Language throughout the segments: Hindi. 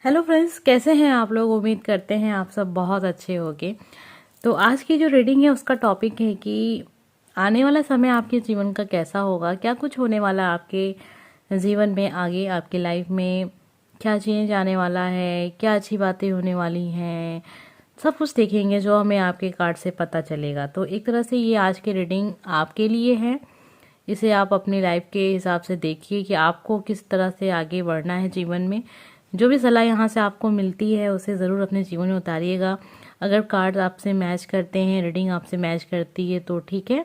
हेलो फ्रेंड्स, कैसे हैं आप लोग। उम्मीद करते हैं आप सब बहुत अच्छे होंगे। तो आज की जो रीडिंग है उसका टॉपिक है कि आने वाला समय आपके जीवन का कैसा होगा, क्या कुछ होने वाला है आपके जीवन में, आगे आपकी लाइफ में क्या चेंज आने वाला है, क्या अच्छी बातें होने वाली हैं, सब कुछ देखेंगे जो हमें आपके कार्ड से पता चलेगा। तो एक तरह से ये आज की रीडिंग आपके लिए है। इसे आप अपनी लाइफ के हिसाब से देखिए कि आपको किस तरह से आगे बढ़ना है जीवन में। जो भी सलाह यहाँ से आपको मिलती है उसे ज़रूर अपने जीवन में उतारिएगा। अगर कार्ड आपसे मैच करते हैं, रीडिंग आपसे मैच करती है तो ठीक है,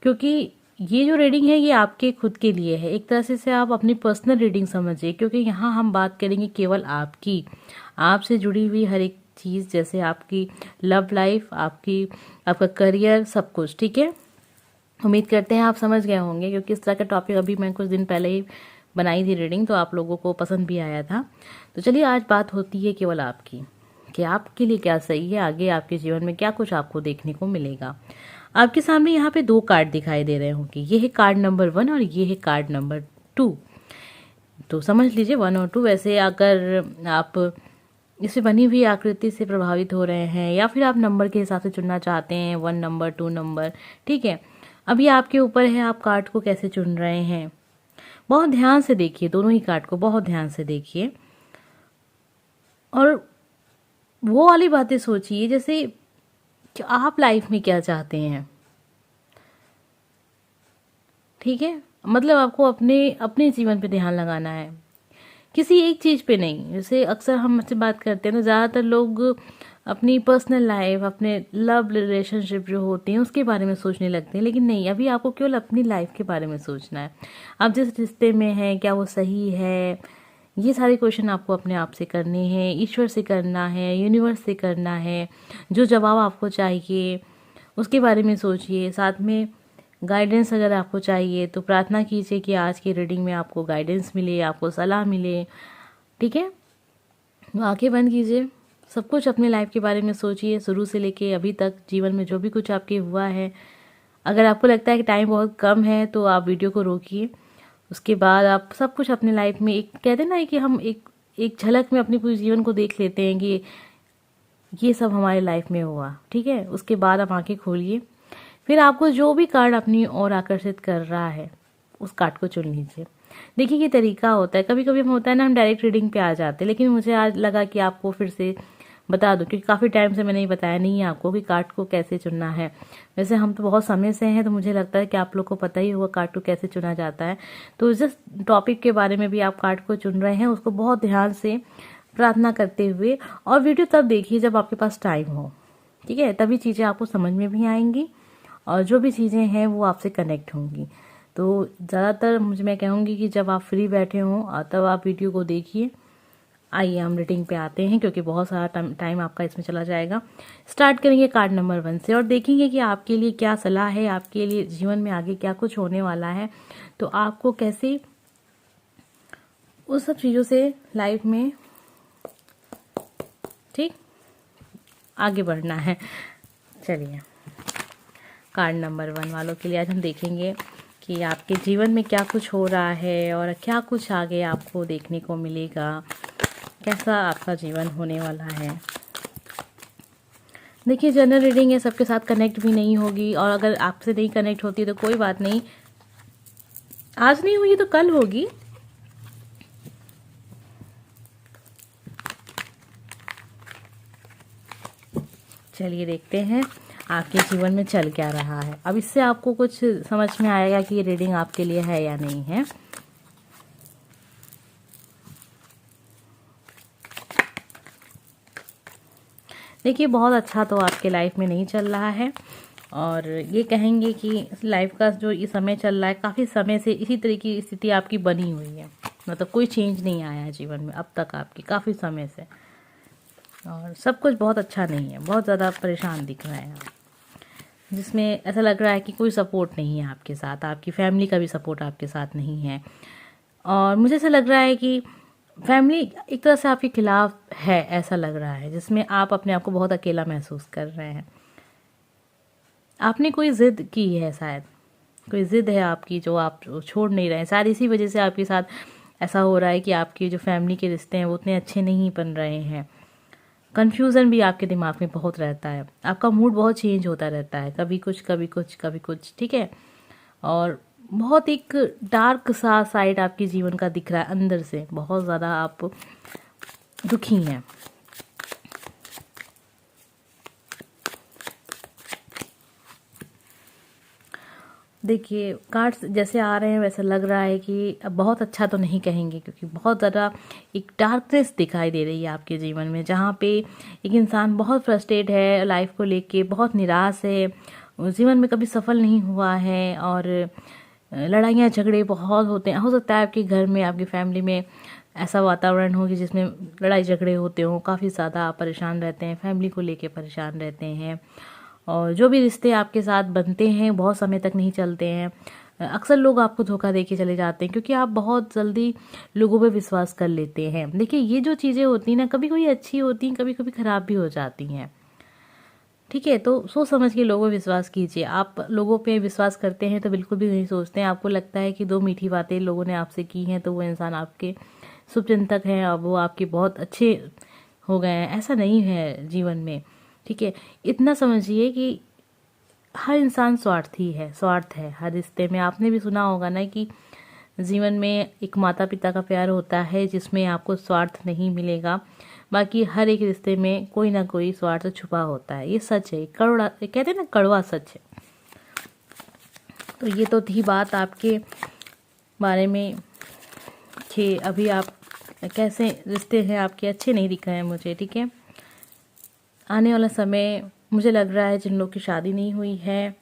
क्योंकि ये जो रीडिंग है ये आपके खुद के लिए है। एक तरह से इसे आप अपनी पर्सनल रीडिंग समझिए, क्योंकि यहाँ हम बात करेंगे केवल आपकी, आपसे जुड़ी हुई हर एक चीज़, जैसे आपकी लव लाइफ, आपका करियर, सब कुछ। ठीक है, उम्मीद करते हैं आप समझ गए होंगे, क्योंकि इस तरह का टॉपिक अभी मैं कुछ दिन पहले ही बनाई थी रीडिंग, तो आप लोगों को पसंद भी आया था। तो चलिए, आज बात होती है केवल आपकी, कि आपके लिए क्या सही है, आगे आपके जीवन में क्या कुछ आपको देखने को मिलेगा। आपके सामने यहाँ पे दो कार्ड दिखाई दे रहे होंगे, ये है कार्ड नंबर 1 और ये है कार्ड नंबर 2। तो समझ लीजिए 1 और 2। वैसे अगर आप इससे बनी हुई आकृति से प्रभावित हो रहे हैं या फिर आप नंबर के हिसाब से चुनना चाहते हैं, 1 नंबर 2 नंबर, ठीक है, अभी आपके ऊपर है आप कार्ड को कैसे चुन रहे हैं। बहुत ध्यान से देखिए, दोनों ही कार्ड को बहुत ध्यान से देखिए और वो वाली बातें सोचिए जैसे कि आप लाइफ में क्या चाहते हैं। ठीक है, मतलब आपको अपने अपने जीवन पे ध्यान लगाना है, किसी एक चीज़ पे नहीं। जैसे अक्सर हम से बात करते हैं तो ज़्यादातर लोग अपनी पर्सनल लाइफ, अपने लव रिलेशनशिप जो होते हैं उसके बारे में सोचने लगते हैं, लेकिन नहीं, अभी आपको केवल अपनी लाइफ के बारे में सोचना है। आप जिस रिश्ते में हैं क्या वो सही है, ये सारे क्वेश्चन आपको अपने आप से करने हैं, ईश्वर से करना है, यूनिवर्स से करना है। जो जवाब आपको चाहिए उसके बारे में सोचिए। साथ में गाइडेंस अगर आपको चाहिए तो प्रार्थना कीजिए कि आज की रीडिंग में आपको गाइडेंस मिले, आपको सलाह मिले। ठीक है, आंखें बंद कीजिए, सब कुछ अपनी लाइफ के बारे में सोचिए, शुरू से लेके अभी तक जीवन में जो भी कुछ आपके हुआ है। अगर आपको लगता है कि टाइम बहुत कम है तो आप वीडियो को रोकिए, उसके बाद आप सब कुछ अपनी लाइफ में, एक कहते ना है कि हम एक झलक में अपने पूरे जीवन को देख लेते हैं कि ये सब हमारे लाइफ में हुआ। ठीक है, उसके बाद आप आंखें खोलिए, फिर आपको जो भी कार्ड अपनी ओर आकर्षित कर रहा है उस कार्ड को चुन लीजिए। देखिए, ये तरीका होता है, कभी कभी हम होता है ना, हम डायरेक्ट रीडिंग पे आ जाते हैं, लेकिन मुझे आज लगा कि आपको फिर से बता दूं, क्योंकि काफ़ी टाइम से मैंने बताया नहीं है आपको कि कार्ड को कैसे चुनना है। वैसे हम तो बहुत समय से हैं, तो मुझे लगता है कि आप लोग को पता ही होगा कार्ड को कैसे चुना जाता है। तो जिस टॉपिक के बारे में भी आप कार्ड को चुन रहे हैं उसको बहुत ध्यान से प्रार्थना करते हुए, और वीडियो तब देखिए जब आपके पास टाइम हो। ठीक है, तभी चीज़ें आपको समझ में भी आएंगी और जो भी चीज़ें हैं वो आपसे कनेक्ट होंगी। तो ज़्यादातर मैं कहूँगी कि जब आप फ्री बैठे हों तब आप वीडियो को देखिए। आइए हम रीडिंग पे आते हैं, क्योंकि बहुत सारा टाइम आपका इसमें चला जाएगा। स्टार्ट करेंगे कार्ड नंबर 1 से और देखेंगे कि आपके लिए क्या सलाह है, आपके लिए जीवन में आगे क्या कुछ होने वाला है, तो आपको कैसे उस सब चीज़ों से लाइफ में ठीक आगे बढ़ना है। चलिए, कार्ड नंबर 1 वालों के लिए आज हम देखेंगे कि आपके जीवन में क्या कुछ हो रहा है और क्या कुछ आगे आपको देखने को मिलेगा, कैसा आपका जीवन होने वाला है। देखिए, जनरल रीडिंग है, सबके साथ कनेक्ट भी नहीं होगी, और अगर आपसे नहीं कनेक्ट होती तो कोई बात नहीं, आज नहीं हुई तो कल होगी। चलिए देखते हैं आपके जीवन में चल क्या रहा है। अब इससे आपको कुछ समझ में आएगा कि ये रीडिंग आपके लिए है या नहीं है। देखिए, बहुत अच्छा तो आपके लाइफ में नहीं चल रहा है, और ये कहेंगे कि लाइफ का जो ये समय चल रहा है, काफ़ी समय से इसी तरह की स्थिति आपकी बनी हुई है, मतलब कोई चेंज नहीं आया है जीवन में अब तक आपकी काफ़ी समय से, और सब कुछ बहुत अच्छा नहीं है, बहुत ज़्यादा परेशान दिख रहे हैं आप, जिसमें ऐसा लग रहा है कि कोई सपोर्ट नहीं है आपके साथ, आपकी फैमिली का भी सपोर्ट आपके साथ नहीं है, और मुझे ऐसा लग रहा है कि फैमिली एक तरह से आपके खिलाफ है, ऐसा लग रहा है, जिसमें आप अपने आप को बहुत अकेला महसूस कर रहे हैं। आपने कोई ज़िद की है, शायद कोई ज़िद है आपकी जो आप छोड़ नहीं रहे हैं, शायद इसी वजह से आपके साथ ऐसा हो रहा है कि आपके जो फैमिली के रिश्ते हैं वो उतने अच्छे नहीं बन रहे हैं। कन्फ्यूज़न भी आपके दिमाग में बहुत रहता है, आपका मूड बहुत चेंज होता रहता है, कभी कुछ कभी कुछ कभी कुछ, ठीक है। और बहुत एक डार्क सा साइड आपके जीवन का दिख रहा है, अंदर से बहुत ज़्यादा आप दुखी हैं। देखिए कार्ड्स जैसे आ रहे हैं वैसा लग रहा है कि अब बहुत अच्छा तो नहीं कहेंगे, क्योंकि बहुत ज़्यादा एक डार्कनेस दिखाई दे रही है आपके जीवन में, जहाँ पे एक इंसान बहुत फ्रस्ट्रेट है लाइफ को लेके, बहुत निराश है, जीवन में कभी सफल नहीं हुआ है, और लड़ाइयाँ झगड़े बहुत होते हैं। हो सकता है आपके घर में, आपकी फैमिली में ऐसा वातावरण हो कि जिसमें लड़ाई झगड़े होते हों, काफ़ी ज़्यादा आप परेशान रहते हैं, फैमिली को लेके परेशान रहते हैं, और जो भी रिश्ते आपके साथ बनते हैं बहुत समय तक नहीं चलते हैं। अक्सर लोग आपको धोखा दे के चले जाते हैं, क्योंकि आप बहुत जल्दी लोगों पे विश्वास कर लेते हैं। देखिए ये जो चीज़ें होती हैं ना, कभी कभी अच्छी होती हैं, कभी कभी ख़राब भी हो जाती हैं, ठीक है। तो सोच समझ के लोगों पे विश्वास कीजिए। आप लोगों पे विश्वास करते हैं तो बिल्कुल भी नहीं सोचते हैं, आपको लगता है कि दो मीठी बातें लोगों ने आपसे की हैं तो वो इंसान आपके शुभचिंतक हैं और वो आपके बहुत अच्छे हो गए हैं। ऐसा नहीं है जीवन में, ठीक है। इतना समझिए कि हर इंसान स्वार्थी है, स्वार्थ है हर रिश्ते में। आपने भी सुना होगा ना कि जीवन में एक माता पिता का प्यार होता है जिसमें आपको स्वार्थ नहीं मिलेगा, बाकी हर एक रिश्ते में कोई ना कोई स्वार्थ छुपा होता है। ये सच है, कड़वा कहते हैं ना, कड़वा सच है। तो ये तो थी बात आपके बारे में कि अभी आप कैसे रिश्ते हैं आपके, अच्छे नहीं दिख रहे हैं मुझे, ठीक है। आने वाला समय मुझे लग रहा है जिन लोग की शादी नहीं हुई है,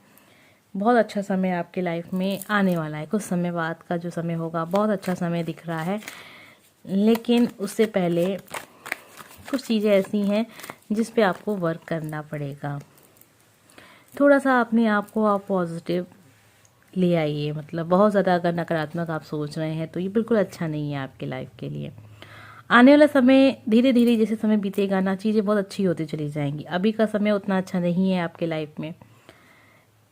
बहुत अच्छा समय आपके लाइफ में आने वाला है। कुछ समय बाद का जो समय होगा बहुत अच्छा समय दिख रहा है, लेकिन उससे पहले कुछ चीज़ें ऐसी हैं जिस पे आपको वर्क करना पड़ेगा। थोड़ा सा अपने आप को आप पॉजिटिव ले आइए, मतलब बहुत ज़्यादा अगर नकारात्मक आप सोच रहे हैं तो ये बिल्कुल अच्छा नहीं है आपके लाइफ के लिए। आने वाला समय धीरे धीरे जैसे समय बीतेगा ना, चीज़ें बहुत अच्छी होती चली जाएंगी। अभी का समय उतना अच्छा नहीं है आपके लाइफ में,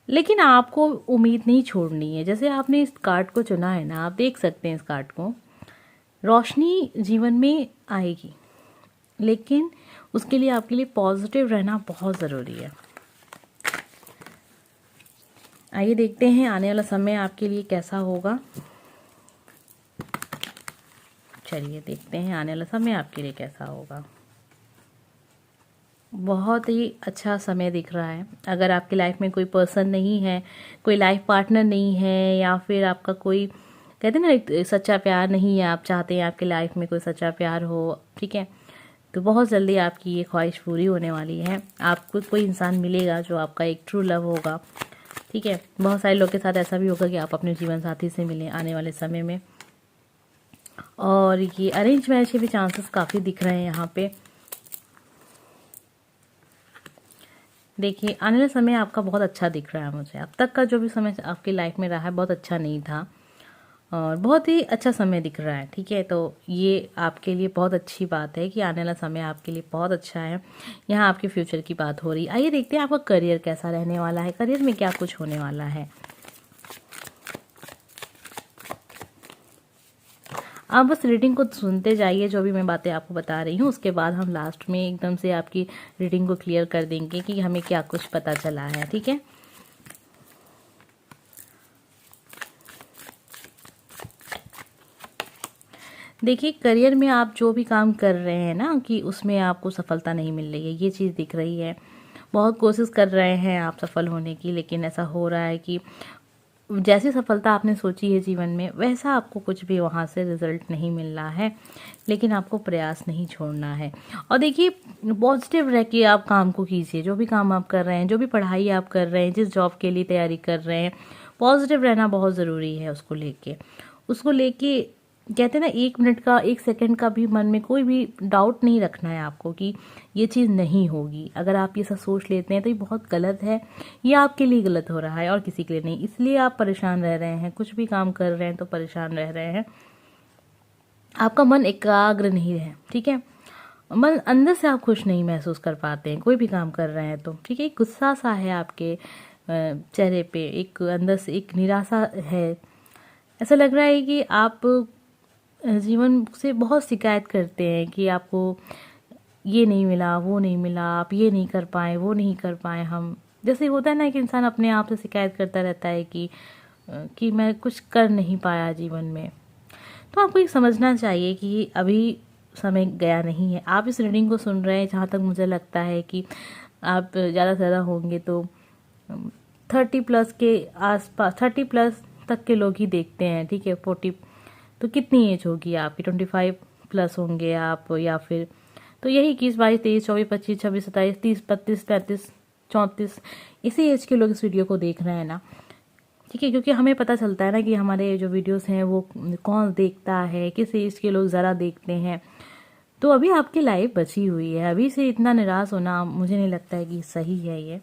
लेकिन आपको उम्मीद नहीं छोड़नी है। जैसे आपने इस कार्ड को चुना है ना, आप देख सकते हैं इस कार्ड को, रोशनी जीवन में आएगी, लेकिन उसके लिए आपके लिए पॉजिटिव रहना बहुत ज़रूरी है। आइए देखते हैं आने वाला समय आपके लिए कैसा होगा। चलिए देखते हैं आने वाला समय आपके लिए कैसा होगा। बहुत ही अच्छा समय दिख रहा है। अगर आपकी लाइफ में कोई पर्सन नहीं है, कोई लाइफ पार्टनर नहीं है, या फिर आपका कोई कहते हैं ना एक सच्चा प्यार नहीं है, आप चाहते हैं आपकी लाइफ में कोई सच्चा प्यार हो, ठीक है, तो बहुत जल्दी आपकी ये ख्वाहिश पूरी होने वाली है। आपको कोई इंसान मिलेगा जो आपका एक ट्रू लव होगा, ठीक है। बहुत सारे लोग के साथ ऐसा भी होगा कि आप अपने जीवन साथी से मिलें आने वाले समय में, और ये अरेंज मैरिज के भी चांसेस काफ़ी दिख रहे हैं यहाँ पे। देखिए आने वाला समय आपका बहुत अच्छा दिख रहा है मुझे। अब तक का जो भी समय आपकी लाइफ में रहा है बहुत अच्छा नहीं था, और बहुत ही अच्छा समय दिख रहा है, ठीक है। तो ये आपके लिए बहुत अच्छी बात है कि आने वाला समय आपके लिए बहुत अच्छा है। यहाँ आपके फ्यूचर की बात हो रही। आइए देखते हैं आपका करियर कैसा रहने वाला है, करियर में क्या कुछ होने वाला है। आप बस रीडिंग को सुनते जाइए, जो भी मैं बातें आपको बता रही हूँ, उसके बाद हम लास्ट में एकदम से आपकी रीडिंग को क्लियर कर देंगे कि हमें क्या कुछ पता चला है, ठीक है। देखिए करियर में आप जो भी काम कर रहे हैं ना, कि उसमें आपको सफलता नहीं मिल रही है, ये चीज़ दिख रही है। बहुत कोशिश कर रहे हैं आप सफल होने की, लेकिन ऐसा हो रहा है कि जैसी सफलता आपने सोची है जीवन में, वैसा आपको कुछ भी वहाँ से रिजल्ट नहीं मिल रहा है, लेकिन आपको प्रयास नहीं छोड़ना है। और देखिए पॉजिटिव रह के आप काम को कीजिए, जो भी काम आप कर रहे हैं, जो भी पढ़ाई आप कर रहे हैं, जिस जॉब के लिए तैयारी कर रहे हैं, पॉजिटिव रहना बहुत ज़रूरी है। उसको लेके कहते हैं ना, 1 मिनट का 1 सेकंड का भी मन में कोई भी डाउट नहीं रखना है आपको कि ये चीज़ नहीं होगी। अगर आप ये सब सोच लेते हैं तो ये बहुत गलत है, ये आपके लिए गलत हो रहा है और किसी के लिए नहीं। इसलिए आप परेशान रह रहे हैं, कुछ भी काम कर रहे हैं तो परेशान रह रहे हैं, आपका मन एकाग्र नहीं है, ठीक है। मन अंदर से आप खुश नहीं महसूस कर पाते हैं कोई भी काम कर रहे हैं तो, ठीक है। एक गुस्सा सा है आपके चेहरे पे, एक अंदर से एक निराशा है। ऐसा लग रहा है कि आप जीवन से बहुत शिकायत करते हैं कि आपको ये नहीं मिला, वो नहीं मिला, आप ये नहीं कर पाए, वो नहीं कर पाए। हम जैसे होता है ना कि इंसान अपने आप से शिकायत करता रहता है कि मैं कुछ कर नहीं पाया जीवन में। तो आपको ये समझना चाहिए कि अभी समय गया नहीं है। आप इस रीडिंग को सुन रहे हैं, जहाँ तक मुझे लगता है कि आप ज़्यादा से ज़्यादा होंगे तो 30+ के आसपास, 30+ तक के लोग ही देखते हैं, ठीक है। 40 तो कितनी एज होगी आपकी? 25+ होंगे आप, या फिर तो यही 21, 22, 23, 24, 25, 26, 27, 30, 32, 33, 34 इसी एज के लोग इस वीडियो को देख रहे हैं ना, ठीक है। क्योंकि हमें पता चलता है ना कि हमारे जो वीडियोस हैं वो कौन देखता है, किस एज के लोग ज़रा देखते हैं। तो अभी आपकी लाइफ बची हुई है, अभी से इतना निराश होना मुझे नहीं लगता है कि सही है ये।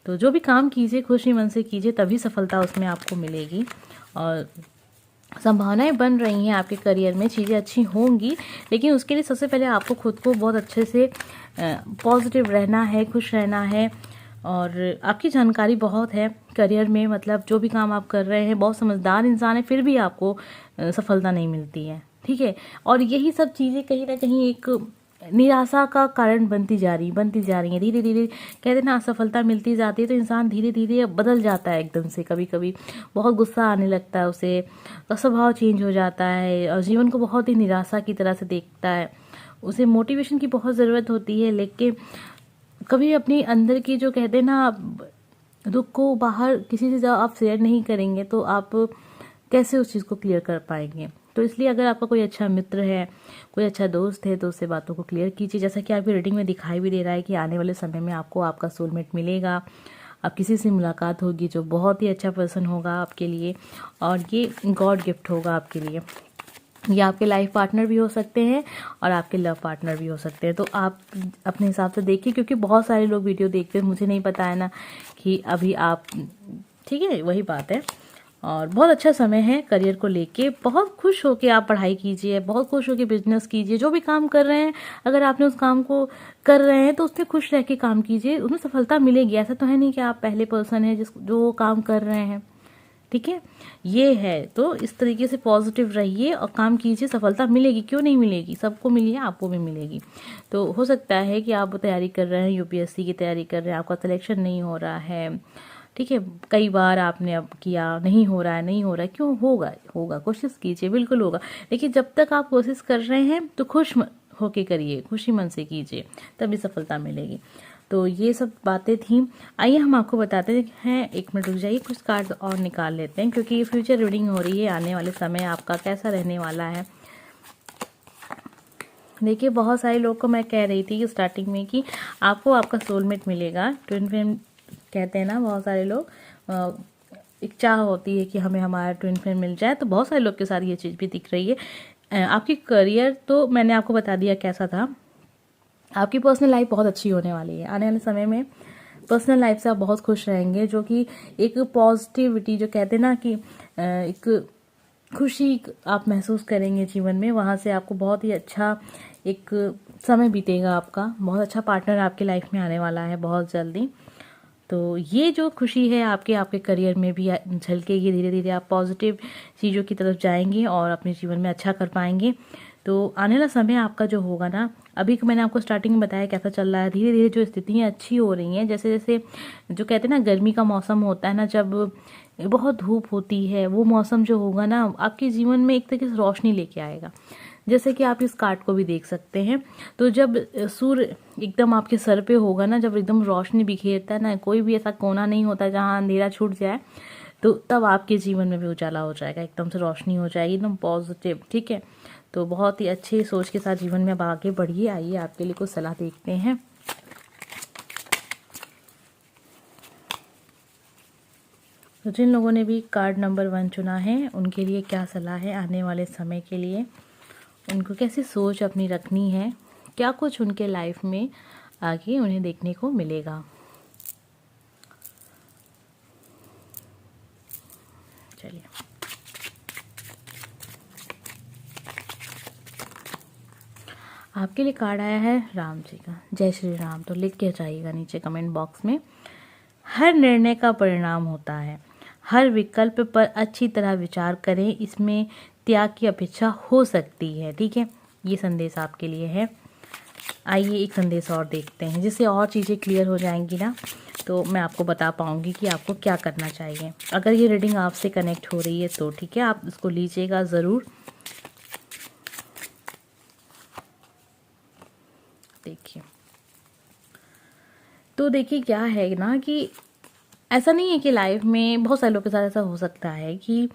तो जो भी काम कीजिए खुशी मन से कीजिए, तभी सफलता उसमें आपको मिलेगी। और संभावनाएं बन रही हैं आपके करियर में, चीज़ें अच्छी होंगी, लेकिन उसके लिए सबसे पहले आपको खुद को बहुत अच्छे से पॉजिटिव रहना है, खुश रहना है। और आपकी जानकारी बहुत है करियर में, मतलब जो भी काम आप कर रहे हैं, बहुत समझदार इंसान है, फिर भी आपको सफलता नहीं मिलती है, ठीक है। और यही सब चीज़ें कहीं ना कहीं एक निराशा का कारण बनती जा रही है। धीरे धीरे कहते ना, असफलता मिलती जाती है तो इंसान धीरे धीरे बदल जाता है एकदम से। कभी कभी बहुत गुस्सा आने लगता है उसे, स्वभाव चेंज हो जाता है और जीवन को बहुत ही निराशा की तरह से देखता है। उसे मोटिवेशन की बहुत ज़रूरत होती है, लेकिन कभी अपनी अंदर की जो कहते हैं ना दुख को बाहर किसी से जब आप शेयर नहीं करेंगे तो आप कैसे उस चीज़ को क्लियर कर पाएंगे। तो इसलिए अगर आपका कोई अच्छा मित्र है, कोई अच्छा दोस्त है, तो उससे बातों को क्लियर कीजिए। जैसा कि आपकी रीडिंग में दिखाई भी दे रहा है कि आने वाले समय में आपको आपका सोलमेट मिलेगा, आप किसी से मुलाकात होगी जो बहुत ही अच्छा पर्सन होगा आपके लिए, और ये गॉड गिफ्ट होगा आपके लिए। ये आपके लाइफ पार्टनर भी हो सकते हैं और आपके लव पार्टनर भी हो सकते हैं। तो आप अपने हिसाब से देखिए, क्योंकि बहुत सारे लोग वीडियो देखते हैं, मुझे नहीं पता है ना कि अभी आप, ठीक है, वही बात है। और बहुत अच्छा समय है करियर को लेके, बहुत खुश होके आप पढ़ाई कीजिए, बहुत खुश होके बिजनेस कीजिए। जो भी काम कर रहे हैं, अगर आपने उस काम को कर रहे हैं तो उसमें खुश रह के काम कीजिए, उसमें सफलता मिलेगी। ऐसा तो है नहीं कि आप पहले पर्सन हैं जो काम कर रहे हैं, ठीक है। ये है, तो इस तरीके से पॉजिटिव रहिए और काम कीजिए, सफलता मिलेगी, क्यों नहीं मिलेगी, सबको मिली है, आपको भी मिलेगी। तो हो सकता है कि आप तैयारी कर रहे हैं, यूपीएससी की तैयारी कर रहे हैं, आपका सिलेक्शन नहीं हो रहा है, ठीक है। कई बार आपने अब किया, नहीं हो रहा है, क्यों? होगा, कोशिश कीजिए, बिल्कुल होगा। लेकिन जब तक आप कोशिश कर रहे हैं तो खुश होके करिए, खुशी मन से कीजिए, तभी सफलता मिलेगी। तो ये सब बातें थी। आइए हम आपको बताते हैं, 1 मिनट रुक जाइए, कुछ कार्ड और निकाल लेते हैं, क्योंकि ये फ्यूचर रीडिंग हो रही है, आने वाले समय आपका कैसा रहने वाला है। देखिए, बहुत सारे लोग को मैं कह रही थी कि स्टार्टिंग में कि आपको आपका सोलमेट मिलेगा। ट्विन फ्लेम कहते हैं ना बहुत सारे लोग, एक चाह होती है कि हमें हमारा ट्विन फ्लेम मिल जाए। तो बहुत सारे लोग के साथ ये चीज़ भी दिख रही है। आपकी करियर तो मैंने आपको बता दिया कैसा था। आपकी पर्सनल लाइफ बहुत अच्छी होने वाली है आने वाले समय में। पर्सनल लाइफ से आप बहुत खुश रहेंगे, जो कि एक पॉजिटिविटी, जो कहते हैं ना कि एक खुशी आप महसूस करेंगे जीवन में। वहाँ से आपको बहुत ही अच्छा एक समय बीतेगा आपका, बहुत अच्छा पार्टनर आपकी लाइफ में आने वाला है बहुत जल्दी। तो ये जो खुशी है आपके करियर में भी झलकेगी। धीरे धीरे आप पॉजिटिव चीज़ों की तरफ जाएंगे और अपने जीवन में अच्छा कर पाएंगे। तो आने वाला समय आपका जो होगा ना, अभी मैंने आपको स्टार्टिंग में बताया कैसा चल रहा है, धीरे धीरे जो स्थितियाँ अच्छी हो रही हैं। जैसे जैसे जो कहते हैं ना गर्मी का मौसम होता है ना, जब बहुत धूप होती है, वो मौसम जो होगा ना आपके जीवन में एक तरीके से रोशनी लेके आएगा। जैसे कि आप इस कार्ड को भी देख सकते हैं। तो जब सूर्य एकदम आपके सर पे होगा ना, जब एकदम रोशनी बिखेरता है ना, कोई भी ऐसा कोना नहीं होता जहाँ अंधेरा छूट जाए, तो तब आपके जीवन में भी उजाला हो जाएगा, एकदम से रोशनी हो जाएगी, एकदम पॉजिटिव, ठीक है। तो बहुत ही अच्छी सोच के साथ जीवन में अब आगे बढ़िए। आइए आपके लिए कुछ सलाह देखते हैं। तो जिन लोगों ने भी कार्ड नंबर 1 चुना है, उनके लिए क्या सलाह है आने वाले समय के लिए, उनको कैसी सोच अपनी रखनी है, क्या कुछ उनके लाइफ में आगे उन्हें देखने को मिलेगा। चलिए, आपके लिए कार्ड आया है राम जी का। जय श्री राम। तो लिख के जाइएगा नीचे कमेंट बॉक्स में। हर निर्णय का परिणाम होता है, हर विकल्प पर अच्छी तरह विचार करें, इसमें त्याग की अपेक्षा हो सकती है। ठीक है, ये संदेश आपके लिए है। आइए एक संदेश और देखते हैं, जिससे और चीज़ें क्लियर हो जाएंगी ना, तो मैं आपको बता पाऊंगी कि आपको क्या करना चाहिए। अगर ये रीडिंग आपसे कनेक्ट हो रही है तो ठीक है, आप इसको लीजिएगा ज़रूर। देखिए, तो देखिए क्या है ना कि ऐसा नहीं है कि लाइफ में बहुत सारे लोगों के साथ ऐसा हो सकता है कि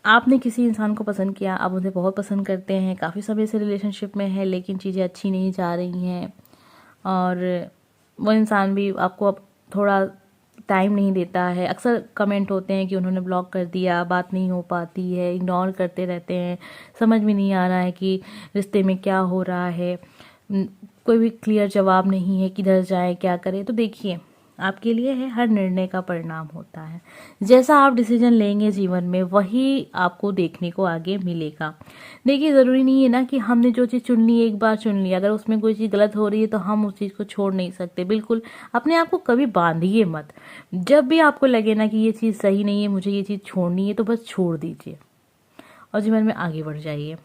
आपने किसी इंसान को पसंद किया, आप उन्हें बहुत पसंद करते हैं, काफ़ी समय से रिलेशनशिप में है, लेकिन चीज़ें अच्छी नहीं जा रही हैं और वो इंसान भी आपको अब थोड़ा टाइम नहीं देता है। अक्सर कमेंट होते हैं कि उन्होंने ब्लॉक कर दिया, बात नहीं हो पाती है, इग्नोर करते रहते हैं, समझ में नहीं आ रहा है कि रिश्ते में क्या हो रहा है, कोई भी क्लियर जवाब नहीं है, किधर जाए, क्या करें। तो देखिए, आपके लिए है, हर निर्णय का परिणाम होता है। जैसा आप डिसीजन लेंगे जीवन में, वही आपको देखने को आगे मिलेगा। देखिए, ज़रूरी नहीं है ना कि हमने जो चीज़ चुन ली एक बार चुन ली, अगर उसमें कोई चीज़ गलत हो रही है तो हम उस चीज़ को छोड़ नहीं सकते। बिल्कुल अपने आप को कभी बांधिए मत। जब भी आपको लगे ना कि ये चीज़ सही नहीं है, मुझे ये चीज़ छोड़नी है, तो बस छोड़ दीजिए और जीवन में आगे बढ़ जाइए।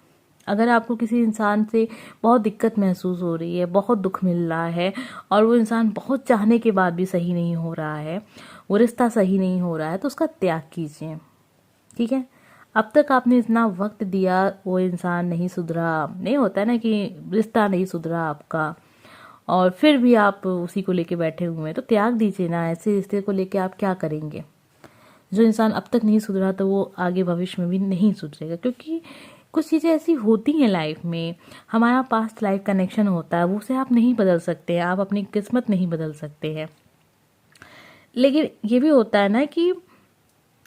अगर आपको किसी इंसान से बहुत दिक्कत महसूस हो रही है, बहुत दुख मिल रहा है और वो इंसान बहुत चाहने के बाद भी सही नहीं हो रहा है, वो रिश्ता सही नहीं हो रहा है, तो उसका त्याग कीजिए। ठीक है, अब तक आपने इतना वक्त दिया, वो इंसान नहीं सुधरा, नहीं होता है ना कि रिश्ता नहीं सुधरा आपका और फिर भी आप उसी को लेके बैठे हुए हैं, तो त्याग दीजिए ना। ऐसे रिश्ते को लेके आप क्या करेंगे? जो इंसान अब तक नहीं सुधरा तो वो आगे भविष्य में भी नहीं सुधरेगा, क्योंकि कुछ चीज़ें ऐसी होती हैं लाइफ में, हमारा पास्ट लाइफ कनेक्शन होता है, वो उसे आप नहीं बदल सकते हैं, आप अपनी किस्मत नहीं बदल सकते हैं। लेकिन ये भी होता है ना कि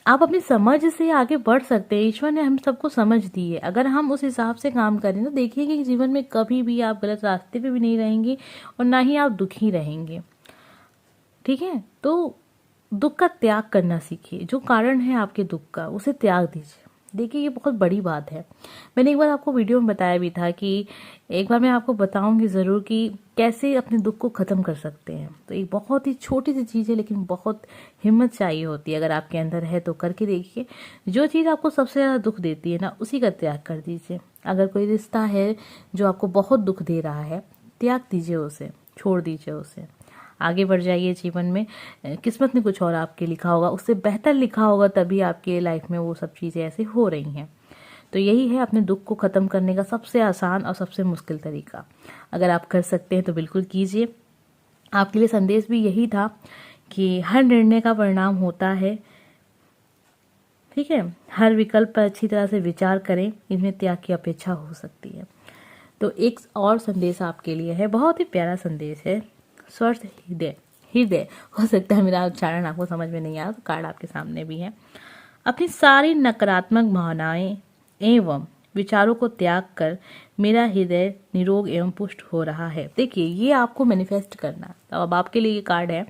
आप अपनी समझ से आगे बढ़ सकते हैं। ईश्वर ने हम सबको समझ दी है, अगर हम उस हिसाब से काम करें तो देखिए कि जीवन में कभी भी आप गलत रास्ते पे भी नहीं रहेंगे और ना ही आप दुखी रहेंगे। ठीक है, तो दुख का त्याग करना सीखिए। जो कारण है आपके दुख का, उसे त्याग दीजिए। देखिए, ये बहुत बड़ी बात है। मैंने एक बार आपको वीडियो में बताया भी था कि एक बार मैं आपको बताऊंगी ज़रूर कि कैसे अपने दुख को ख़त्म कर सकते हैं। तो एक बहुत ही छोटी सी चीज़ है, लेकिन बहुत हिम्मत चाहिए होती है। अगर आपके अंदर है तो करके देखिए। जो चीज़ आपको सबसे ज़्यादा दुख देती है ना, उसी का त्याग कर दीजिए। अगर कोई रिश्ता है जो आपको बहुत दुख दे रहा है, त्याग दीजिए उसे, छोड़ दीजिए उसे, आगे बढ़ जाइए जीवन में। किस्मत ने कुछ और आपके लिखा होगा, उससे बेहतर लिखा होगा, तभी आपके लाइफ में वो सब चीज़ें ऐसे हो रही हैं। तो यही है अपने दुख को ख़त्म करने का सबसे आसान और सबसे मुश्किल तरीका। अगर आप कर सकते हैं तो बिल्कुल कीजिए। आपके लिए संदेश भी यही था कि हर निर्णय का परिणाम होता है। ठीक है, हर विकल्प पर अच्छी तरह से विचार करें, इनमें त्याग की अपेक्षा हो सकती है। तो एक और संदेश आपके लिए है, बहुत ही प्यारा संदेश है। स्वस्थ हृदय, हृदय, हो सकता है मेरा उच्चारण आपको समझ में नहीं आया, तो कार्ड आपके सामने भी है। अपनी सारी नकारात्मक भावनाएं एवं विचारों को त्याग कर मेरा हृदय निरोग एवं पुष्ट हो रहा है। देखिए, ये आपको मैनिफेस्ट करना है। तो अब आपके लिए ये कार्ड है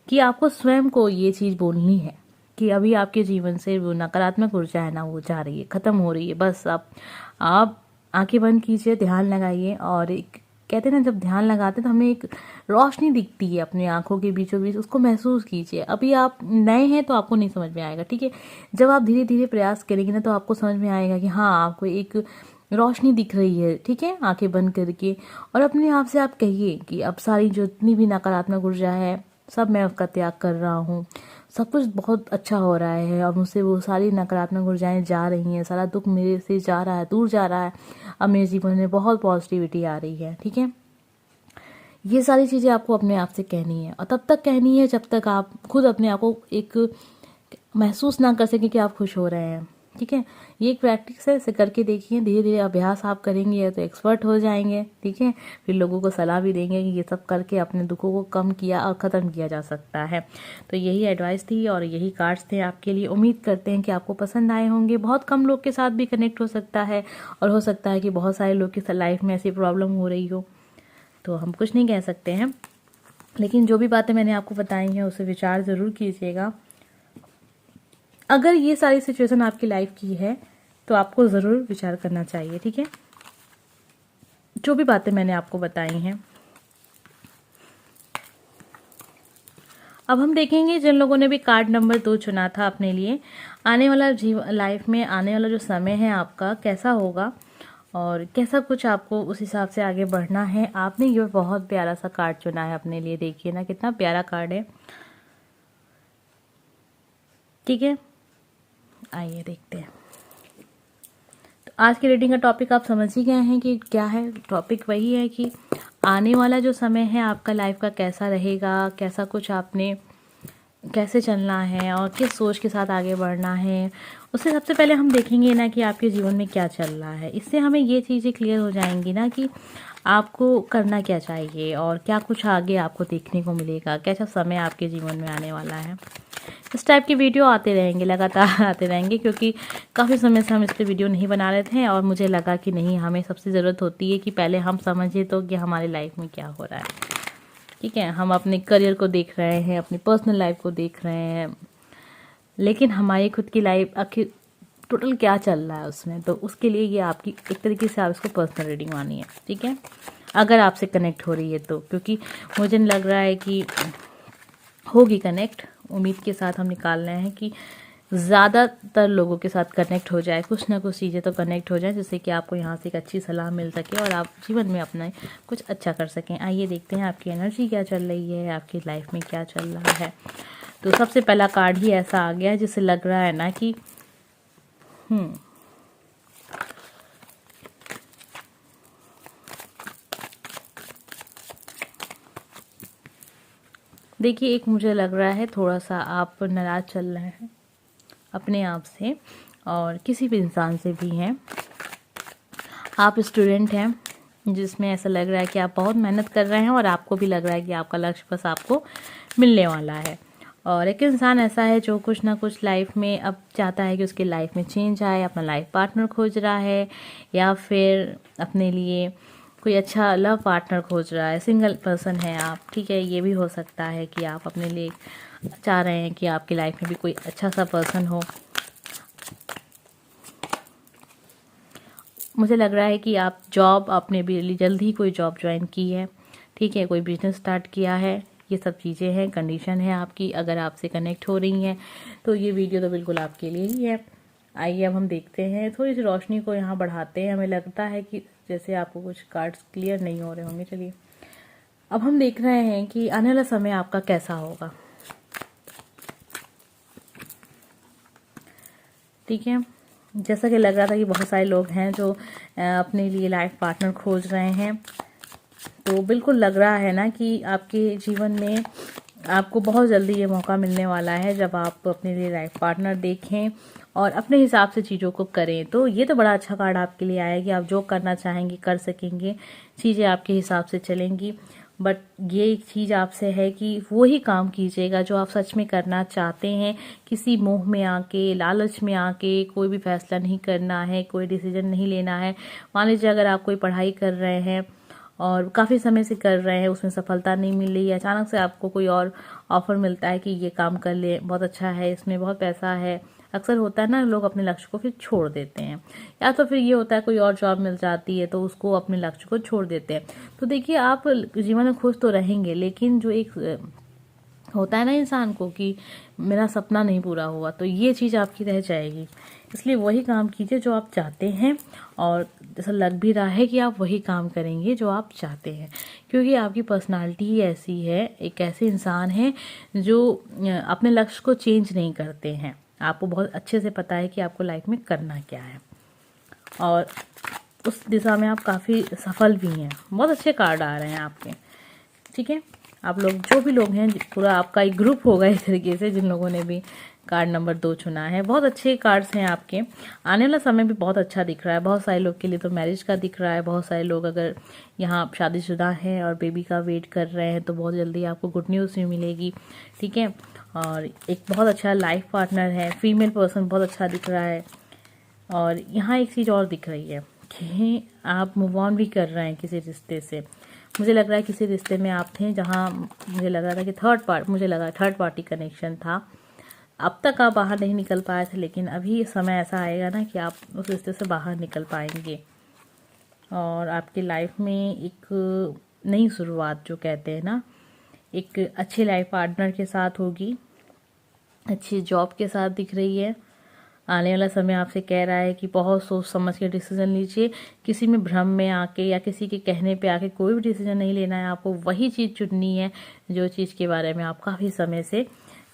कि आपको स्वयं को ये चीज़ बोलनी है कि अभी आपके जीवन से वो नकारात्मक ऊर्जा है ना, वो जा रही है, ख़त्म हो रही है। बस आप आंखें बंद कीजिए, ध्यान लगाइए और एक कहते हैं ना, जब ध्यान लगाते हैं तो हमें एक रोशनी दिखती है अपनी आंखों के बीचों बीच, उसको महसूस कीजिए। अभी आप नए हैं तो आपको नहीं समझ में आएगा। ठीक है, जब आप धीरे धीरे प्रयास करेंगे ना, तो आपको समझ में आएगा कि हाँ, आपको एक रोशनी दिख रही है। ठीक है, आंखें बंद करके और अपने आप से आप कहिए कि अब सारी जितनी भी नकारात्मक ऊर्जा है, सब मैं उसका त्याग कर रहा हूँ, सब कुछ बहुत अच्छा हो रहा है और मुझसे वो सारी नकारात्मक ऊर्जाएं जा रही हैं, सारा दुख मेरे से जा रहा है, दूर जा रहा है। अब मेरे जीवन में बहुत पॉजिटिविटी आ रही है। ठीक है, ये सारी चीज़ें आपको अपने आप से कहनी है और तब तक कहनी है जब तक आप खुद अपने आप को एक महसूस ना कर सकें कि आप खुश हो रहे हैं। ठीक है, ये एक प्रैक्टिस है, इसे करके देखिए। धीरे धीरे अभ्यास आप करेंगे तो एक्सपर्ट हो जाएंगे। ठीक है, फिर लोगों को सलाह भी देंगे कि ये सब करके अपने दुखों को कम किया और ख़त्म किया जा सकता है। तो यही एडवाइस थी और यही कार्ड्स थे आपके लिए। उम्मीद करते हैं कि आपको पसंद आए होंगे। बहुत कम लोग के साथ भी कनेक्ट हो सकता है और हो सकता है कि बहुत सारे लोग की लाइफ में ऐसी प्रॉब्लम हो रही हो, तो हम कुछ नहीं कह सकते हैं। लेकिन जो भी बातें मैंने आपको बताई हैं, उसे विचार ज़रूर कीजिएगा। अगर ये सारी सिचुएशन आपकी लाइफ की है तो आपको ज़रूर विचार करना चाहिए। ठीक है, जो भी बातें मैंने आपको बताई हैं, अब हम देखेंगे जिन लोगों ने भी कार्ड नंबर 2 चुना था अपने लिए, आने वाला लाइफ में आने वाला जो समय है आपका कैसा होगा और कैसा कुछ आपको उस हिसाब से आगे बढ़ना है। आपने ये बहुत प्यारा सा कार्ड चुना है अपने लिए, देखिए ना कितना प्यारा कार्ड है। ठीक है, आइए देखते हैं। तो आज की रीडिंग का टॉपिक आप समझ ही गए हैं कि क्या है। टॉपिक वही है कि आने वाला जो समय है आपका लाइफ का कैसा रहेगा, कैसा कुछ आपने कैसे चलना है और किस सोच के साथ आगे बढ़ना है। उससे सबसे पहले हम देखेंगे ना कि आपके जीवन में क्या चल रहा है। इससे हमें ये चीज़ें क्लियर हो जाएंगी ना कि आपको करना क्या चाहिए और क्या कुछ आगे आपको देखने को मिलेगा, कैसा समय आपके जीवन में आने वाला है। इस टाइप की वीडियो आते रहेंगे, लगातार आते रहेंगे, क्योंकि काफ़ी समय से हम इस पर वीडियो नहीं बना रहे थे और मुझे लगा कि नहीं, हमें सबसे ज़रूरत होती है कि पहले हम समझे तो कि हमारी लाइफ में क्या हो रहा है। ठीक है, हम अपने करियर को देख रहे हैं, अपनी पर्सनल लाइफ को देख रहे हैं, लेकिन हमारी खुद की लाइफ आखिर टोटल क्या चल रहा है उसमें। तो उसके लिए ये आपकी एक तरीके से आप इसको पर्सनल रीडिंग मानी है। ठीक है, अगर आपसे कनेक्ट हो रही है तो, क्योंकि मुझे लग रहा है कि होगी कनेक्ट। उम्मीद के साथ हम निकाल रहे हैं कि ज़्यादातर लोगों के साथ कनेक्ट हो जाए, कुछ ना कुछ चीज़ें तो कनेक्ट हो जाए, जिससे कि आपको यहाँ से एक अच्छी सलाह मिल सके और आप जीवन में अपना कुछ अच्छा कर सकें। आइए देखते हैं आपकी एनर्जी क्या चल रही है, आपकी लाइफ में क्या चल रहा है। तो सबसे पहला कार्ड ही ऐसा आ गया जिससे लग रहा है ना कि देखिए, एक मुझे लग रहा है थोड़ा सा आप नाराज़ चल रहे हैं अपने आप से और किसी भी इंसान से भी हैं। आप स्टूडेंट हैं जिसमें ऐसा लग रहा है कि आप बहुत मेहनत कर रहे हैं और आपको भी लग रहा है कि आपका लक्ष्य बस आपको मिलने वाला है। और एक इंसान ऐसा है जो कुछ ना कुछ लाइफ में अब चाहता है कि उसकी लाइफ में चेंज आए, अपना लाइफ पार्टनर खोज रहा है या फिर अपने लिए कोई अच्छा लव पार्टनर खोज रहा है। सिंगल पर्सन है आप, ठीक है, ये भी हो सकता है कि आप अपने लिए चाह रहे हैं कि आपकी लाइफ में भी कोई अच्छा सा पर्सन हो। मुझे लग रहा है कि आप जॉब, आपने भी जल्द ही कोई जॉब ज्वाइन की है, ठीक है, कोई बिजनेस स्टार्ट किया है। ये सब चीज़ें हैं, कंडीशन है आपकी। अगर आपसे कनेक्ट हो रही हैं तो ये वीडियो तो बिल्कुल आपके लिए ही है। आइए अब हम देखते हैं, थोड़ी सी रोशनी को यहाँ बढ़ाते हैं। हमें लगता है कि जैसे आपको कुछ कार्ड्स क्लियर नहीं हो रहे होंगे। चलिए अब हम देख रहे हैं कि आने वाला समय आपका कैसा होगा। ठीक है, जैसा कि लग रहा था कि बहुत सारे लोग हैं जो अपने लिए लाइफ पार्टनर खोज रहे हैं, तो बिल्कुल लग रहा है ना कि आपके जीवन में आपको बहुत जल्दी ये मौका मिलने वाला है जब आप अपने लिए लाइफ पार्टनर देखें और अपने हिसाब से चीज़ों को करें। तो ये तो बड़ा अच्छा कार्ड आपके लिए आया कि आप जो करना चाहेंगे कर सकेंगे, चीज़ें आपके हिसाब से चलेंगी। बट ये एक चीज़ आपसे है कि वो ही काम कीजिएगा जो आप सच में करना चाहते हैं। किसी मोह में आके, लालच में आके कोई भी फैसला नहीं करना है, कोई डिसीजन नहीं लेना है। मान लीजिए अगर आप कोई पढ़ाई कर रहे हैं और काफ़ी समय से कर रहे हैं, उसमें सफलता नहीं मिल रही है, अचानक से आपको कोई और ऑफर मिलता है कि ये काम कर ले, बहुत अच्छा है, इसमें बहुत पैसा है। अक्सर होता है ना, लोग अपने लक्ष्य को फिर छोड़ देते हैं, या तो फिर ये होता है कोई और जॉब मिल जाती है तो उसको अपने लक्ष्य को छोड़ देते हैं। तो देखिए, आप जीवन में खुश तो रहेंगे, लेकिन जो एक होता है ना इंसान को कि मेरा सपना नहीं पूरा हुआ, तो ये चीज़ आपकी रह जाएगी। इसलिए वही काम कीजिए जो आप चाहते हैं, और ऐसा लग भी रहा है कि आप वही काम करेंगे जो आप चाहते हैं, क्योंकि आपकी पर्सनालिटी ही ऐसी है। एक ऐसे इंसान है जो अपने लक्ष्य को चेंज नहीं करते हैं। आपको बहुत अच्छे से पता है कि आपको लाइफ में करना क्या है और उस दिशा में आप काफ़ी सफल भी हैं। बहुत अच्छे कार्ड आ रहे हैं आपके। ठीक है, आप लोग जो भी लोग हैं, पूरा आपका एक ग्रुप होगा इस तरीके से, जिन लोगों ने भी कार्ड नंबर 2 चुना है। बहुत अच्छे कार्ड्स हैं आपके। आने वाला समय भी बहुत अच्छा दिख रहा है। बहुत सारे लोग के लिए तो मैरिज का दिख रहा है। बहुत सारे लोग अगर यहाँ शादीशुदा हैं और बेबी का वेट कर रहे हैं तो बहुत जल्दी आपको गुड न्यूज़ भी मिलेगी। ठीक है, और एक बहुत अच्छा लाइफ पार्टनर है, फीमेल पर्सन बहुत अच्छा दिख रहा है। और यहाँ एक चीज़ और दिख रही है कि आप मूव ऑन भी कर रहे हैं किसी रिश्ते से। मुझे लग रहा है किसी रिश्ते में आप थे जहाँ मुझे लग रहा था कि थर्ड पार्टी कनेक्शन था। अब तक आप बाहर नहीं निकल पाए थे, लेकिन अभी समय ऐसा आएगा ना कि आप उस रिश्ते से बाहर निकल पाएंगे और आपकी लाइफ में एक नई शुरुआत जो कहते हैं ना, एक अच्छे लाइफ पार्टनर के साथ होगी, अच्छी जॉब के साथ दिख रही है। आने वाला समय आपसे कह रहा है कि बहुत सोच समझ के डिसीजन लीजिए। किसी में भ्रम में आके या किसी के कहने पे आके कोई भी डिसीजन नहीं लेना है। आपको वही चीज़ चुननी है जो चीज़ के बारे में आप काफ़ी समय से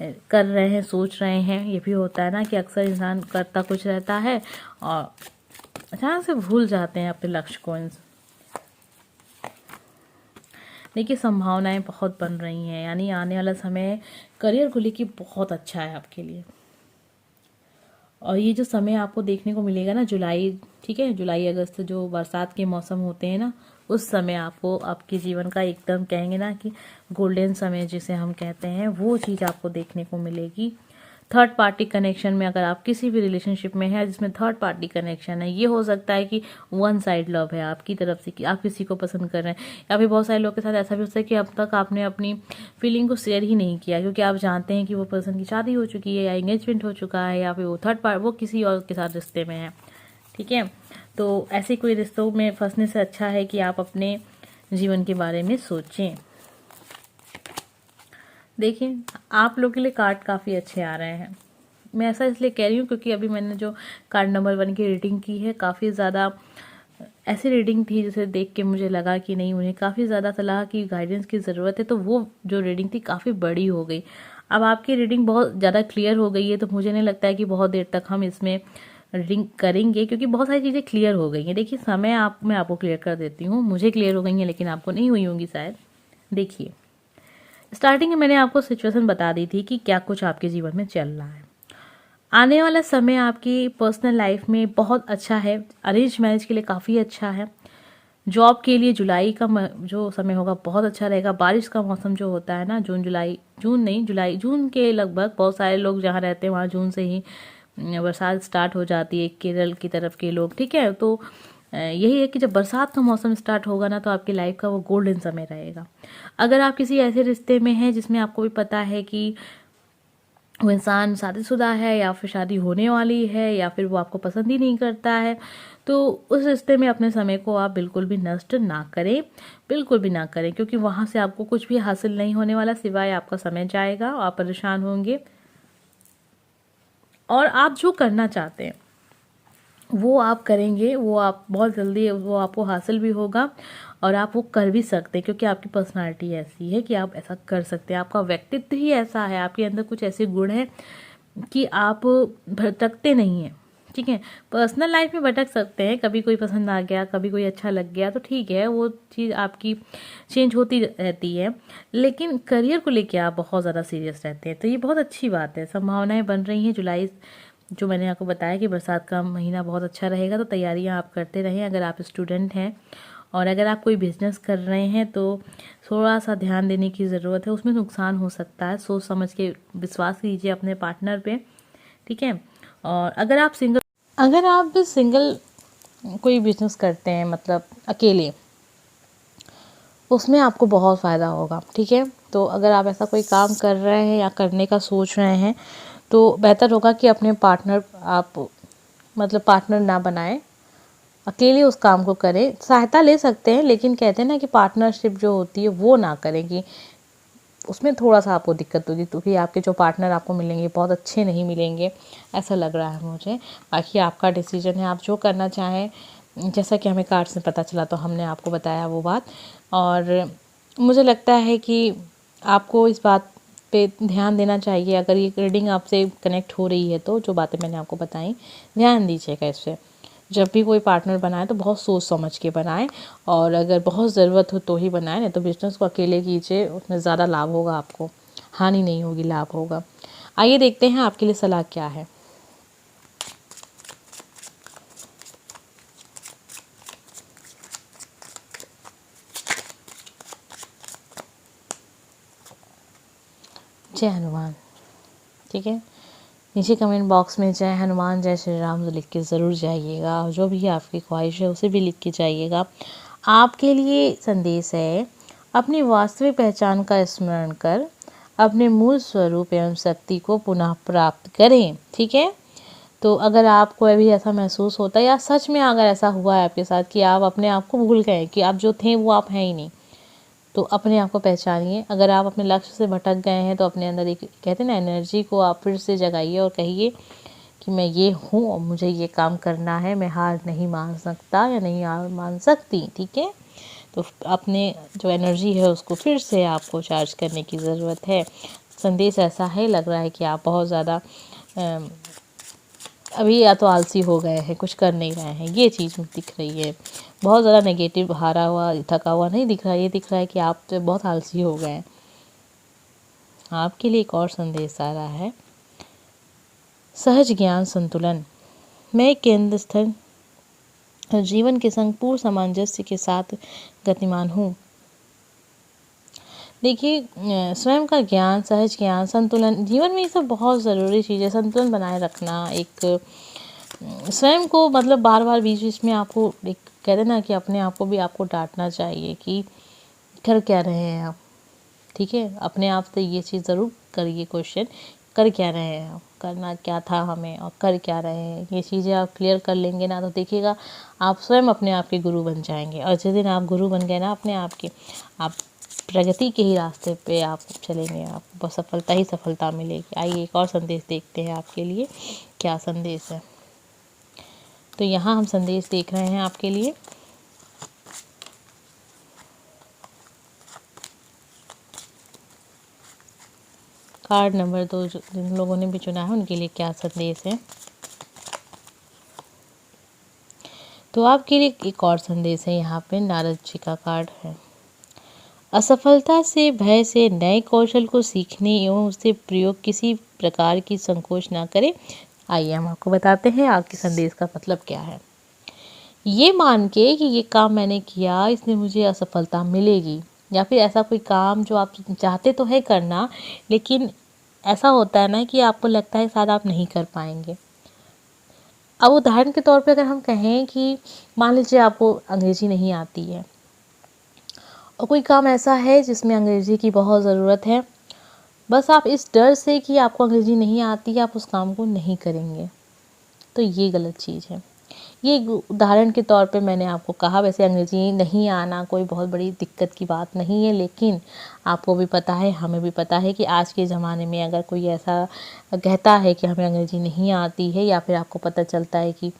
कर रहे हैं, सोच रहे हैं। ये भी होता है ना कि अक्सर इंसान करता कुछ रहता है और अचानक से भूल जाते हैं अपने लक्ष्य को। देखिए संभावनाएं बहुत बन रही हैं, यानी आने वाला समय करियर को लेकर बहुत अच्छा है आपके लिए। और ये जो समय आपको देखने को मिलेगा ना जुलाई, ठीक है, जुलाई अगस्त जो बरसात के मौसम होते हैं ना, उस समय आपको आपके जीवन का एकदम कहेंगे ना कि गोल्डन समय जिसे हम कहते हैं, वो चीज़ आपको देखने को मिलेगी। थर्ड पार्टी कनेक्शन में अगर आप किसी भी रिलेशनशिप में है जिसमें थर्ड पार्टी कनेक्शन है, ये हो सकता है कि वन साइड लव है आपकी तरफ से कि आप किसी को पसंद कर रहे हैं, या फिर बहुत सारे लोग के साथ ऐसा भी होता है कि अब तक आपने अपनी फीलिंग को शेयर ही नहीं किया क्योंकि आप जानते हैं कि वो पर्सन की शादी हो चुकी है या एंगेजमेंट हो चुका है या फिर वो थर्ड पार्ट वो किसी और के साथ रिश्ते में है। ठीक है, तो ऐसे कोई रिश्तों में फंसने से अच्छा है कि आप अपने जीवन के बारे में सोचें। देखिए आप लोग के लिए कार्ड काफ़ी अच्छे आ रहे हैं। मैं ऐसा इसलिए कह रही हूँ क्योंकि अभी मैंने जो कार्ड नंबर 1 की रीडिंग की है, काफ़ी ज़्यादा ऐसी रीडिंग थी जिसे देख के मुझे लगा कि नहीं, उन्हें काफ़ी ज़्यादा सलाह की, गाइडेंस की ज़रूरत है। तो वो जो रीडिंग थी काफ़ी बड़ी हो गई। अब आपकी रीडिंग बहुत ज़्यादा क्लियर हो गई है, तो मुझे नहीं लगता है कि बहुत देर तक हम इसमें रीडिंग करेंगे क्योंकि बहुत सारी चीज़ें क्लियर हो गई हैं। देखिए समय मैं आपको क्लियर कर देती हूँ, मुझे क्लियर हो गई हैं लेकिन आपको नहीं हुई होंगी शायद। देखिए स्टार्टिंग में मैंने आपको सिचुएशन बता दी थी कि क्या कुछ आपके जीवन में चल रहा है। आने वाला समय आपकी पर्सनल लाइफ में बहुत अच्छा है, अरेंज मैरिज के लिए काफ़ी अच्छा है। जॉब के लिए जुलाई का जो समय होगा बहुत अच्छा रहेगा। बारिश का मौसम जो होता है ना, जून के लगभग, बहुत सारे लोग जहाँ रहते हैं वहाँ जून से ही बरसात स्टार्ट हो जाती है, केरल की तरफ के लोग। ठीक है, तो यही है कि जब बरसात का मौसम स्टार्ट होगा ना तो आपकी लाइफ का वो गोल्डन समय रहेगा। अगर आप किसी ऐसे रिश्ते में हैं जिसमें आपको भी पता है कि वो इंसान शादीशुदा है या फिर शादी होने वाली है या फिर वो आपको पसंद ही नहीं करता है, तो उस रिश्ते में अपने समय को आप बिल्कुल भी नष्ट ना करें, बिल्कुल भी ना करें, क्योंकि वहाँ से आपको कुछ भी हासिल नहीं होने वाला, सिवाय आपका समय जाएगा, आप परेशान होंगे। और आप जो करना चाहते हैं वो आप करेंगे, वो आप बहुत जल्दी वो आपको हासिल भी होगा और आप वो कर भी सकते हैं क्योंकि आपकी पर्सनालिटी ऐसी है कि आप ऐसा कर सकते हैं। आपका व्यक्तित्व ही ऐसा है, आपके अंदर कुछ ऐसे गुण हैं कि आप भटकते नहीं हैं। ठीक है, पर्सनल लाइफ में भटक सकते हैं, कभी कोई पसंद आ गया, कभी कोई अच्छा लग गया तो ठीक है, वो चीज़ आपकी चेंज होती रहती है, लेकिन करियर को लेके आप बहुत ज़्यादा सीरियस रहते हैं, तो ये बहुत अच्छी बात है। संभावनाएं बन रही हैं। जुलाई जो मैंने आपको बताया कि बरसात का महीना बहुत अच्छा रहेगा, तो तैयारियां आप करते रहें। अगर आप स्टूडेंट हैं और अगर आप कोई बिजनेस कर रहे हैं तो थोड़ा सा ध्यान देने की ज़रूरत है, उसमें नुकसान हो सकता है, सोच समझ के विश्वास कीजिए अपने पार्टनर पे। ठीक है, और अगर आप सिंगल कोई बिजनेस करते हैं, मतलब अकेले, उसमें आपको बहुत फ़ायदा होगा। ठीक है, तो अगर आप ऐसा कोई काम कर रहे हैं या करने का सोच रहे हैं तो बेहतर होगा कि अपने पार्टनर ना बनाएं, अकेले उस काम को करें। सहायता ले सकते हैं लेकिन कहते हैं ना कि पार्टनरशिप जो होती है वो ना करें, कि उसमें थोड़ा सा आपको दिक्कत होगी क्योंकि आपके जो पार्टनर आपको मिलेंगे बहुत अच्छे नहीं मिलेंगे, ऐसा लग रहा है मुझे। बाकी आपका डिसीजन है, आप जो करना चाहें। जैसा कि हमें कार्ड से पता चला तो हमने आपको बताया वो बात, और मुझे लगता है कि आपको इस बात पे ध्यान देना चाहिए। अगर ये रीडिंग आपसे कनेक्ट हो रही है तो जो बातें मैंने आपको बताई ध्यान दीजिएगा इससे। जब भी कोई पार्टनर बनाए तो बहुत सोच समझ के बनाएं, और अगर बहुत ज़रूरत हो तो ही बनाएं, नहीं तो बिजनेस को अकेले कीजिए, उसमें ज़्यादा लाभ होगा, आपको हानि नहीं होगी, लाभ होगा। आइए देखते हैं आपके लिए सलाह क्या है। जय हनुमान। ठीक है, नीचे कमेंट बॉक्स में जय हनुमान जय श्री राम तो लिख के ज़रूर जाइएगा, और जो भी आपकी ख्वाहिश है उसे भी लिख के जाइएगा। आपके लिए संदेश है, अपनी वास्तविक पहचान का स्मरण कर अपने मूल स्वरूप एवं शक्ति को पुनः प्राप्त करें। ठीक है, तो अगर आपको अभी ऐसा महसूस होता है या सच में अगर ऐसा हुआ है आपके साथ कि आप अपने आप को भूल गए कि आप जो थे वो आप हैं ही नहीं, तो अपने आप को पहचानिए। अगर आप अपने लक्ष्य से भटक गए हैं तो अपने अंदर एक कहते हैं ना एनर्जी को आप फिर से जगाइए और कहिए कि मैं ये हूँ और मुझे ये काम करना है, मैं हार नहीं मान सकता या नहीं हार मान सकती। ठीक है, तो अपने जो एनर्जी है उसको फिर से आपको चार्ज करने की ज़रूरत है। संदेश ऐसा है, लग रहा है कि आप बहुत ज़्यादा अभी या तो आलसी हो गए हैं, कुछ कर नहीं रहे हैं, ये चीज़ दिख रही है। बहुत ज़्यादा नेगेटिव, हारा हुआ, थका हुआ नहीं दिख रहा, ये दिख रहा है कि आप तो बहुत आलसी हो गए हैं। आपके लिए एक और संदेश आ रहा है, सहज ज्ञान संतुलन। मैं केंद्र स्थल जीवन के संग पूर्ण सामंजस्य के साथ गतिमान हूँ। देखिए, स्वयं का ज्ञान, सहज ज्ञान, संतुलन, जीवन में ये सब बहुत ज़रूरी चीज़ है। संतुलन बनाए रखना, एक स्वयं को मतलब बार बार बीच बीच में आपको एक कहते ना कि अपने आप को भी आपको डांटना चाहिए कि कर क्या रहे हैं आप। ठीक है, अपने आप से ये चीज़ ज़रूर करिए क्वेश्चन, कर क्या रहे हैं आप, करना क्या था हमें और कर क्या रहे हैं। ये चीज़ें आप क्लियर कर लेंगे ना तो देखिएगा आप स्वयं अपने आप के गुरु बन जाएंगे। और जिस दिन आप गुरु बन गए ना अपने आप के, आप प्रगति के ही रास्ते पे आप चलेंगे, आपको बस सफलता ही सफलता मिलेगी। आइए एक और संदेश देखते हैं आपके लिए क्या संदेश है। तो यहाँ हम संदेश देख रहे हैं आपके लिए, कार्ड नंबर 2 जिन लोगों ने भी चुना है उनके लिए क्या संदेश है। तो आपके लिए एक और संदेश है, यहाँ पे नारद जी का कार्ड है। असफलता से, भय से नए कौशल को सीखने एवं उससे प्रयोग किसी प्रकार की संकोच ना करें। आइए हम आपको बताते हैं आपके संदेश का मतलब क्या है। ये मान के कि ये काम मैंने किया, इसमें मुझे असफलता मिलेगी, या फिर ऐसा कोई काम जो आप चाहते तो है करना, लेकिन ऐसा होता है ना कि आपको लगता है शायद आप नहीं कर पाएंगे। अब उदाहरण के तौर पे अगर हम कहें कि मान लीजिए आपको अंग्रेजी नहीं आती है और कोई काम ऐसा है जिसमें अंग्रेजी की बहुत ज़रूरत है, बस आप इस डर से कि आपको अंग्रेजी नहीं आती है आप उस काम को नहीं करेंगे, तो ये गलत चीज़ है। ये एक उदाहरण के तौर पे मैंने आपको कहा। वैसे अंग्रेजी नहीं आना कोई बहुत बड़ी दिक्कत की बात नहीं है, लेकिन आपको भी पता है, हमें भी पता है कि आज के ज़माने में अगर कोई ऐसा कहता है कि हमें अंग्रेजी नहीं आती है, या फिर आपको पता चलता है कि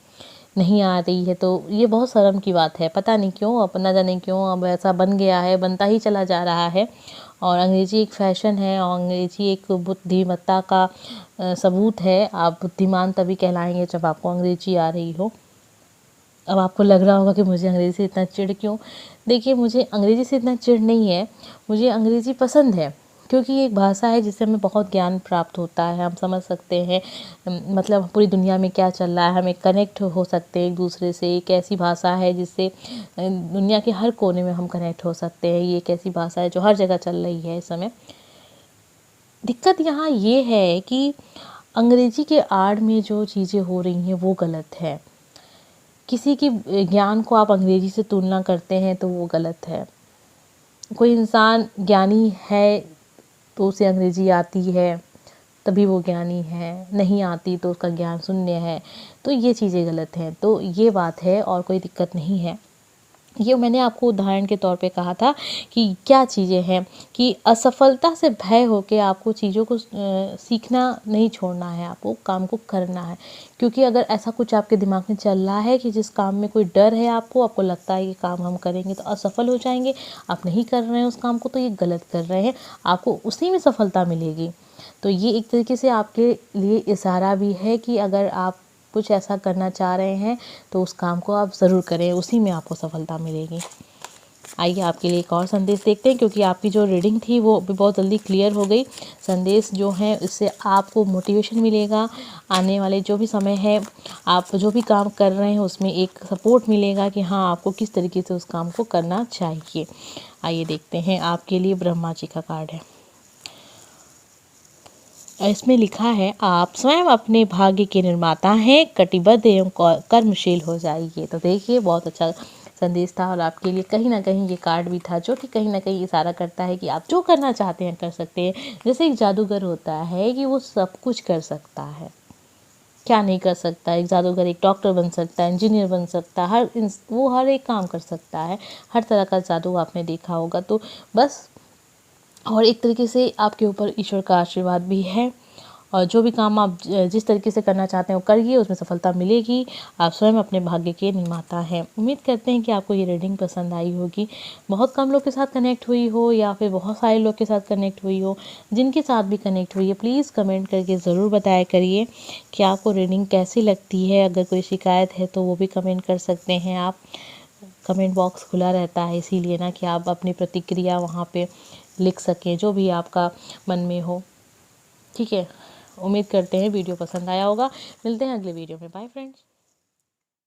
नहीं आ रही है, तो ये बहुत शर्म की बात है। पता नहीं क्यों, अब ना जाने क्यों अब ऐसा बन गया है, बनता ही चला जा रहा है। और अंग्रेजी एक फ़ैशन है और अंग्रेजी एक बुद्धिमत्ता का सबूत है। आप बुद्धिमान तभी कहलाएंगे जब आपको अंग्रेजी आ रही हो। अब आपको लग रहा होगा कि मुझे अंग्रेज़ी से इतना चिढ़ क्यों। देखिए, मुझे अंग्रेज़ी से इतना चिढ़ नहीं है, मुझे अंग्रेज़ी पसंद है, क्योंकि ये एक भाषा है जिससे हमें बहुत ज्ञान प्राप्त होता है। हम समझ सकते हैं मतलब पूरी दुनिया में क्या चल रहा है, हमें कनेक्ट हो सकते हैं एक दूसरे से। एक ऐसी भाषा है जिससे दुनिया के हर कोने में हम कनेक्ट हो सकते हैं। ये एक ऐसी भाषा है जो हर जगह चल रही है इस समय। दिक्कत यहाँ ये है कि अंग्रेज़ी के आड़ में जो चीज़ें हो रही हैं वो गलत है। किसी की ज्ञान को आप अंग्रेजी से तुलना करते हैं तो वो गलत है। कोई इंसान ज्ञानी है तो उसे अंग्रेजी आती है तभी वो ज्ञानी है, नहीं आती तो उसका ज्ञान शून्य है, तो ये चीज़ें गलत हैं। तो ये बात है और कोई दिक्कत नहीं है। ये मैंने आपको उदाहरण के तौर पे कहा था कि क्या चीज़ें हैं कि असफलता से भय होके आपको चीज़ों को सीखना नहीं छोड़ना है, आपको काम को करना है। क्योंकि अगर ऐसा कुछ आपके दिमाग में चल रहा है कि जिस काम में कोई डर है, आपको लगता है कि काम हम करेंगे तो असफल हो जाएंगे, आप नहीं कर रहे हैं उस काम को, तो ये गलत कर रहे हैं, आपको उसी में सफलता मिलेगी। तो ये एक तरीके से आपके लिए इशारा भी है कि अगर आप कुछ ऐसा करना चाह रहे हैं तो उस काम को आप ज़रूर करें, उसी में आपको सफलता मिलेगी। आइए आपके लिए एक और संदेश देखते हैं, क्योंकि आपकी जो रीडिंग थी वो भी बहुत जल्दी क्लियर हो गई। संदेश जो है इससे आपको मोटिवेशन मिलेगा, आने वाले जो भी समय है आप जो भी काम कर रहे हैं उसमें एक सपोर्ट मिलेगा कि हाँ आपको किस तरीके से उस काम को करना चाहिए। आइए देखते हैं, आपके लिए ब्रह्मा जी का कार्ड है। इसमें लिखा है, आप स्वयं अपने भाग्य के निर्माता हैं, कटिबद्ध एवं कर्मशील हो जाइए। तो देखिए, बहुत अच्छा संदेश था और आपके लिए कहीं ना कहीं ये कार्ड भी था जो कि कहीं ना कहीं इशारा करता है कि आप जो करना चाहते हैं कर सकते हैं। जैसे एक जादूगर होता है कि वो सब कुछ कर सकता है, क्या नहीं कर सकता है। एक जादूगर एक डॉक्टर बन सकता है, इंजीनियर बन सकता है, वो हर एक काम कर सकता है। हर तरह का जादू आपने देखा होगा। तो बस, और एक तरीके से आपके ऊपर ईश्वर का आशीर्वाद भी है, और जो भी काम आप जिस तरीके से करना चाहते हैं वो करिए, उसमें सफलता मिलेगी। आप स्वयं अपने भाग्य के निर्माता हैं। उम्मीद करते हैं कि आपको ये रीडिंग पसंद आई होगी। बहुत कम लोग के साथ कनेक्ट हुई हो या फिर बहुत सारे लोग के साथ कनेक्ट हुई हो, जिनके साथ भी कनेक्ट हुई है प्लीज़ कमेंट करके ज़रूर बताया करिए कि आपको रीडिंग कैसी लगती है। अगर कोई शिकायत है तो वो भी कमेंट कर सकते हैं आप। कमेंट बॉक्स खुला रहता है इसीलिए ना, कि आप अपनी प्रतिक्रिया वहाँ पे लिख सकें, जो भी आपका मन में हो। ठीक है, उम्मीद करते हैं वीडियो पसंद आया होगा। मिलते हैं अगले वीडियो में। Bye friends.